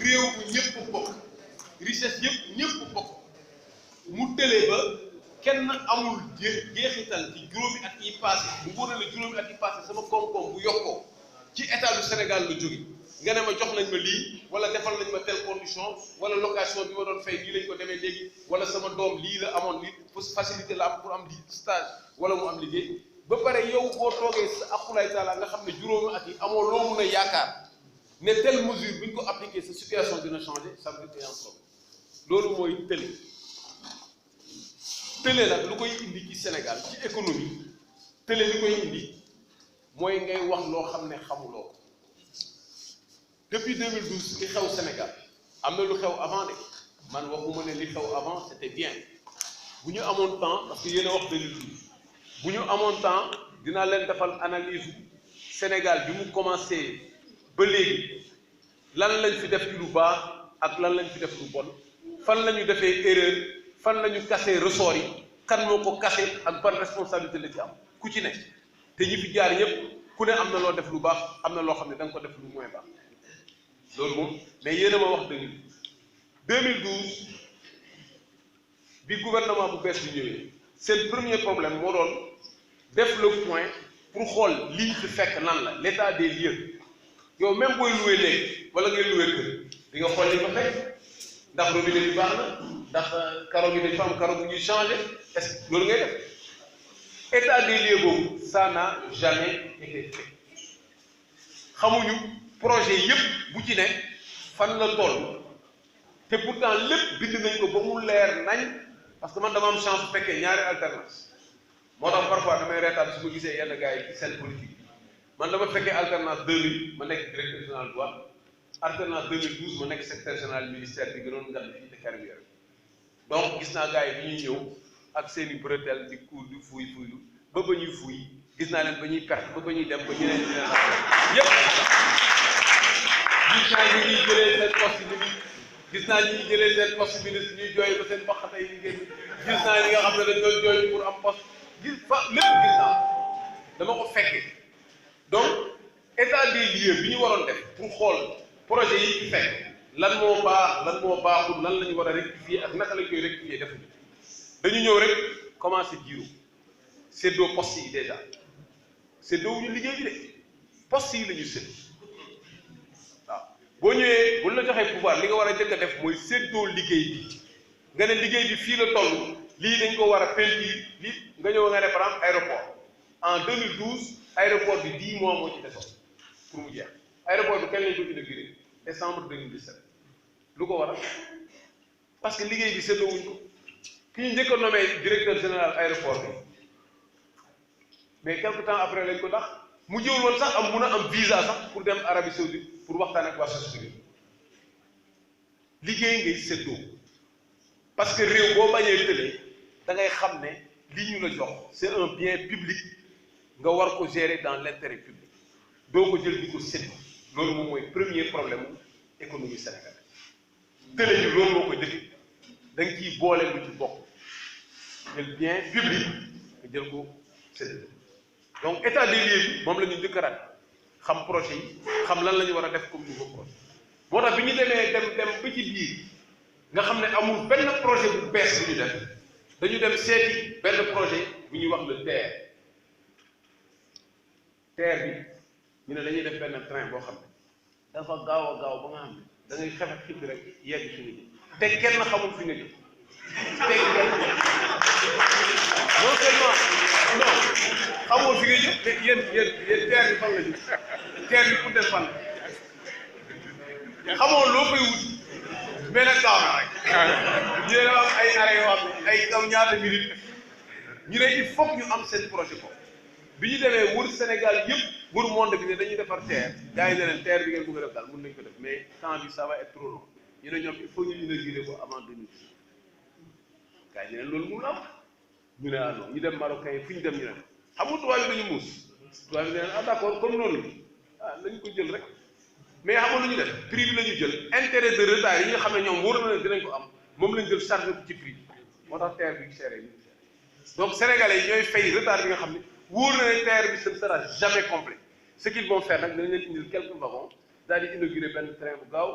réew bu ñëpp bokk richesse yëpp ñëpp bokk mu tëlee ba kenn amul jeexital ci juróomi at yi passé mu wóor na la juróomi at yi passé sama koom-koom bu yokkoo ci état du Sénégal la jóge nga ne ma jox nañ ma lii wala defal nañ ma telle condition wala location bi ma doon fay lii lañ ko demee léegi wala sama doom lii la amoon lii facilité la am pour am stage wala mu am liggéey ba pare yow boo toogee sa aqulaay taala nga xam ne juróomi at yi amoo loo mun a yaakaar ne telle mesure bi ñu ko appliqué sa situation dina changer ça veut dire en somme loolu mooy tële nag lu koy indi ci Sénégal ci économie tële li koy indi mooy ngay wax loo xam ne xamuloo ko depuis 2012 li xew Sénégal am na lu xew avant de man waxuma ne li xew avant c'était bien bu ñu amoon temps parce que yéen a wax 2012 bu ñu amoon temps dinaa leen defal analyse Sénégal bi mu commencé ba léegi lan lañ fi def ci lu baax ak lan lañ fi def lu bon fan la ñu defee erreur fan la ñu casé ressort yi kan moo ko casé ak ban responsabilité la ci am ku ci ne te ñi fi jaar ñëpp ku ne am na loo def lu baax am na loo xam ne da nga ko def lu moins baax loolu moom mais yéen a ma wax 2012 bi gouvernement bu bees bi ñëwee seen premier problème moo doon def le point pour xool liñ fi fekk lan la l'état des lieux yow même booy loué léegi wala ngay loué kër di nga xool li fa fekk ndax robinet bi baax na ndax karo bi dañ fa am karo bu ñuy changé est-ce que loolu ngay def état des lieux boobu ça n'a jamais été fait xamuñu projet yëpp bu ci ne fan la toll te pourtant lépp bind nañ ko ba mu leer nañ parce que man dama am chance bu fekkee ñaari alternance moo tax parfois damay reetaan su ma gisee yenn gars yi ci seen politique man dama fekkee alternance 2000 ma nekk directeur général douane alternance 2012 ma nekk secrétaire général ministère bi gënoon ngan fii de carrière donc gis naa gars yi bi ñuy ñëw ak seen i bretelle di cour di fuuy fuylu ba ñuy fuuy gis naa leen ba ñuy perte ba ñuy dem ba ñeneen di leen yëpp gis naa ñi ñuy jëlee seen poste bi gis naa ñi ñuy jëlee seen poste ministre ñuy jooy ba seen baxata yi génn gis naa ñi nga xam ne dañ doon jooy pour am poste gis fa lépp gis naa dama ko fekkee donc état des lieux bi ñu waroon def pour xool projet yi ci fekk lan moo baax lan moo baaxul lan la ñu war a rectifier ak naka lañ koy rectifier defuñu dañu ñëw rek commencé jiiru séddoo poste yi déjà séddoo wuñu liggéey bi de poste yi la ñu sédd waaw boo ñëwee buñ la joxee pouvoir li nga war a jëkk a def mooy séddoo liggéey bi nga ne liggéey bi fii la toll lii dañ ko war a peinture lii nga ñëw nga ne par exemple aéroport en 2012 aéroport bi 10 mois moo ci desoon pour mu jeex aéroport bi kañ lañ ko inauguré décembre 2017 lu ko waral parce que liggéey bi séddoo wuñ ko ki ñu njëkk a nommé directeur général aéroport bi mais quelque temps après lañ ko tax mu jëwul woon sax am mun a am visa sax pour dem Arabie Saoudite pour waxtaan ak waa société liggéey ngay séddoo parce que réew boo bañee tëlee da ngay xam ne li ñu la jox c'est un bien public nga war ko gérer dans l'intérêt public doo ko jël di ko sédd loolu moom mooy premier problème économie sénégalaise tële ñu loolu moo ko dëkk da nga ciy boole lu ci bokk jël bien public nga jël ko sédd donc état des lieux bi moom la ñu njëkk a rat xam projet yi xam lan la ñu war a def comme nouveau projet moo tax bi ñu demee dem ba ci biir nga xam ne amul benn projet bu bees bu ñu def dañu dem seeti benn projet bu ñuy wax le TER bi ñu ne dañuy def benn train boo xam ne dafa gaaw a gaaw ba nga xam ne da ngay xefet xibbi rek yegg fi nga jëm te kenn xamul fi nga jëm te kenn non seulement non xamoo fi nga jëm te yéen TER bi fan la jëm TER bi pour dem fan la xamoo loo koy wut mais nag gaaw na rek ñu ne am ay arrêt yoo xam ne ay kaw ñaata minute ñu ne il faut que ñu am seen projet ko bi ñu demee wër Sénégal yëpp wër monde bi ne dañuy defar TER gars yi ne leen TER bi ngeen bëgg a def daal mën nañu ko def mais temps bi ça va être trop long ñu ne ñoom il faut ñu inaugurer ko avant 2010 gars yi ne loolu mun na am ñu ne ah non ñu dem Marocain yi fu ñu dem ñu ne xam nga tubaab yi dañu muus tubaab yi ne ah d'accord comme noonu ah nañu ko jël rek mais xam nga lu ñu def prix bi la ñu jël intérêt de retard yi nga xam ne ñoom wóor na leen dinañ ko am moom lañ jël chargé ko ci prix bi moo tax TER bi chéré ni donc sénégalais yi ñooy fay retard bi nga xam ne wóor na ne TER bi ce ne sera jamais complet ce qu'ils vont faire nag dañ leen indil quelques wagons daal di inaugurer benn train bu gaaw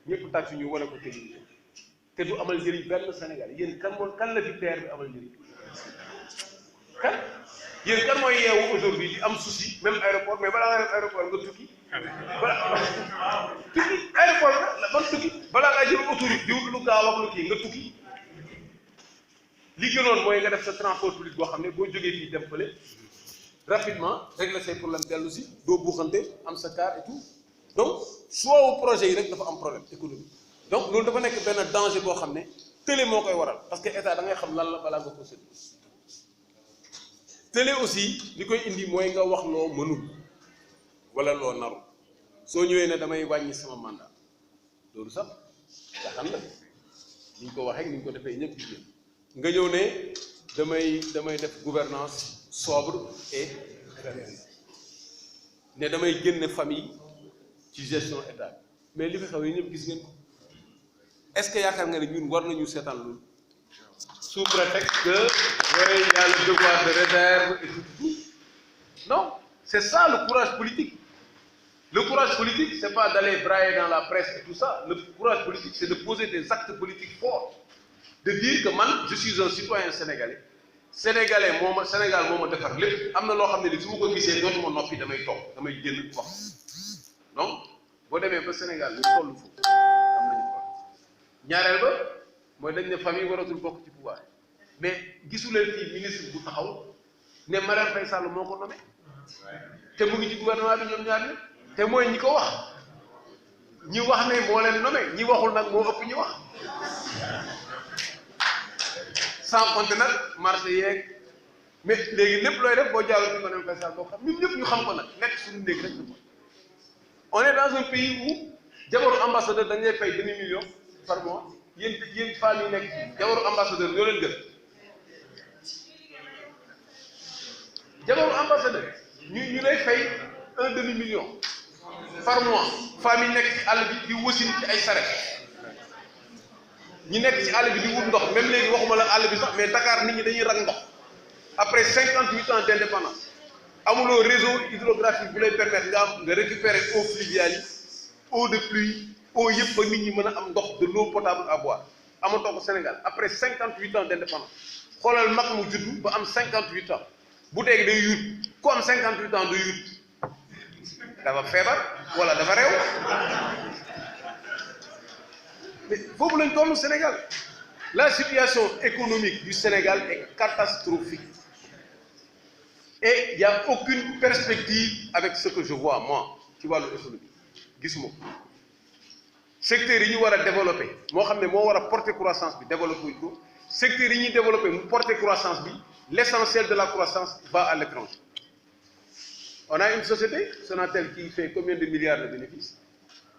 ñëpp tàcc ñu wane ko télévision te du amal njëriñ benn Sénégal yéen kan la fi terre bi amal njëriñ kan yéen kan mooy yeewu aujourd'hui di am souci même aéroport mais balaa nga def aéroport nga tukki tukki aéroport la ban tukki balaa ngaa jël autoroute di wut lu gaaw ak lu kii nga tukki li gënoon mooy nga def sa transport public boo xam ne boo jógee fii dem fële rapidement régler say problème dellu si doo buuxante am sa car et tout donc choix wu projet yi rek dafa am problème économique donc loolu dafa nekk benn danger boo xam ne télé moo koy waral parce que état da ngay xam lan la balaa nga ko sédd télé aussi li koy indi mooy nga wax loo mënul wala loo naru soo ñëwee ne damay wàññi sama mandat loolu sax caaxaan la ni ñu ko waxee ni ñu ko defee ñëpp gis nga ñëw ne damay def gouvernance sobre et ne damay génne famille ci gestion état mais li fi xew yi ñëpp gis ngeen ko est-ce que yaakaar nga ne ñun war nañu seetaan loolu sous prétexte que oui, il y a le devoir de réserve et tout. Non, c'est ça le courage politique. Le courage politique, c'est pas d'aller brailler dans la presse et tout ça. Le courage politique, c'est de poser des actes politiques forts. De dire que man, je suis un citoyen sénégalais. Sénégalais, Sénégal, moi, je faire lépp. Amna lo xamné su ma ko gisé dootuma noppi damay tok, damay génn wax. Donc, bo démé ba Sénégal ñu tollu fu am nañu ko. Ñaareel ba mooy dañ ne famille waratul bokk ci pouvoir mais gisuleen fii ministre bu taxaw ne Marième Faye Sall moo ko nommé te mu ngi ci gouvernement bi ñoom ñaar ñi te mooy ñi ko wax ñi wax ne moo leen nommé ñi waxul nag moo ëpp ñi wax sans compter nag marché yeeg mais léegi lépp looy def boo jàlloo ci Marième Faye Sall boo xam ñun ñëpp ñu xam ko nag nekk suñu néeg rek ko on est dans un pays où jabaru ambassadeur dañ lay fay demi-million par mois yéen femmes yi nekk jabaru ambassadeur ñoo leen gën jabaru ambassadeur ñu lay fay 1 demi-million par mois femmes yi nekk ci àll bi di wasin ci ay saret ñi nekk ci àll bi di wut ndox même léegi waxuma la àll bi sax mais Dakar nit ñi dañuy rang ndox après 58 ans d'indépendance amuloo réseau hydrographique bu lay permettre nga récupérer eau fluviale yi eau de pluie eau yëpp ba nit ñi mën a am ndox de l'eau potable à boire amatoo ko Sénégal après 58 ans d'indépendance xoolal mag mu juddu ba am 58 ans bu dee day yuut ku am 58 ans du yuut dafa feebar wala dafa réew mais foofu lañ tollu Sénégal la situation économique du Sénégal est catastrophique et il y a aucune perspective avec ce que je vois moi ci wàllu économie gisuma ko secteur yi ñu war a développer moo xam ne moo war a porter croissance bi développer wuñ ko secteur yi ñuy développer mu porter croissance bi l'essentiel de la croissance va à l'étranger. On a une société, Sonatel, qui fait combien de milliards de bénéfices?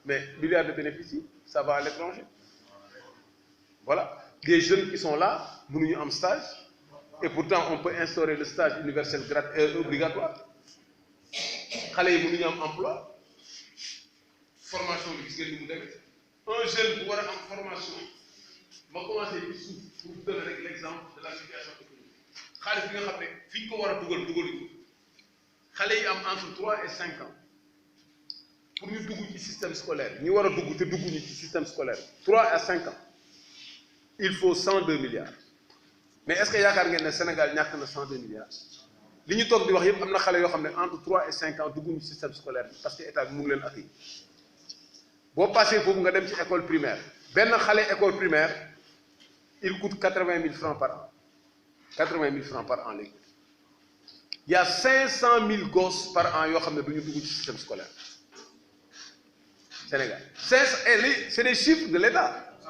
Mais milliards de bénéfices, ça va à l'étranger. Voilà. Des jeunes qui sont là, nous en stage, et pourtant on peut instaurer le stage universel obligatoire. Nous avons emploi, formation, un jeune qui a une formation, je vais commencer pour vous donner l'exemple de la situation économique. xaalis bi nga xam ne fi ñu ko war a dugal xale yi am entre 3 et 5 ans pour ñu dugg ci système scolaire ñi war a dugg te dugguñu ci système scolaire 3 à 5 ans il faut 102 milliards mais est-ce que yaakaar ngeen ne Sénégal ñàkk na 102 milliards li ñu toog di wax yëpp am na xale yoo xam ne entre 3 et 5 ans dugguñu ci système scolaire bi parce que état bi mu ngi leen accueillir boo passé foofu nga dem ci école primaire benn xale école primaire il coûte 80 000 francs par an. 80 000 francs par an. Il y a 500 000 gosses par an qui ont du système scolaire. Sénégal. C'est des chiffres de l'État.